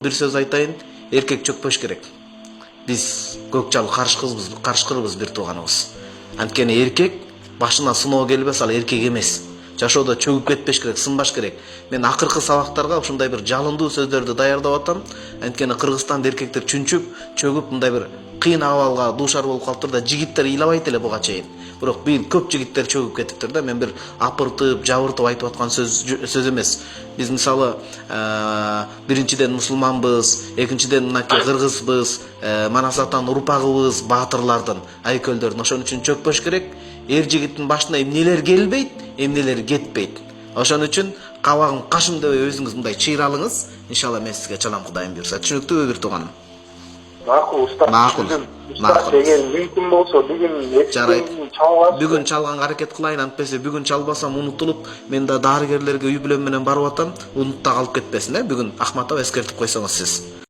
Bir söz айтайын, эркек чөкпөш керек. Биз көк жал карышкырбыз бир тууганыбыз. Анткени эркек башына сыноо келбес, ал эркек эмес. Жашоодо чөгүп кетпеш керек, сынбаш керек. Мен акыркы сабактарга ушундай бир жалындуу сөздөрдү даярдап атам. Анткени Кыргызстанда эркектер чөгүп мындай бир кыйын абалга дуушар болуп калыптыр да, жигиттер ыйлабайт эле буга чейин. Бирок бир көп жигиттер чөгүп кетиптир да. Мен бир апыртып, жабыртып айтып аткан сөз эмес. Биз мисалы биринчиден мусулманбыз, экинчиден мынакей кыргызбыз, Манас атанын урпагыбыз, баатырлардын, айкөлдөрдүн. Ошон үчүн чөкпөш керек. Эр жигиттин башына эмнелер келбейт, эмнелер кетпейт. Ошон үчүн кабагым кашым дебей өзүңүз мындай чыйралыңыз. Иншалла мен сизге чалам, Кудайым буйрса. Түшүнүктүүбү бир тууганым? Макул уста. Макул. Эгер мүмкүн болсо бүгүн чалбасыз. Бүгүн чалганга аракет кылайын, антпесе бүгүн чалбасам унутулуп, мен да дарыгерлерге үй бүлөм менен барып атам, унутта калып кетпесин, Бүгүн Ахматов эскертип койсоңуз сиз.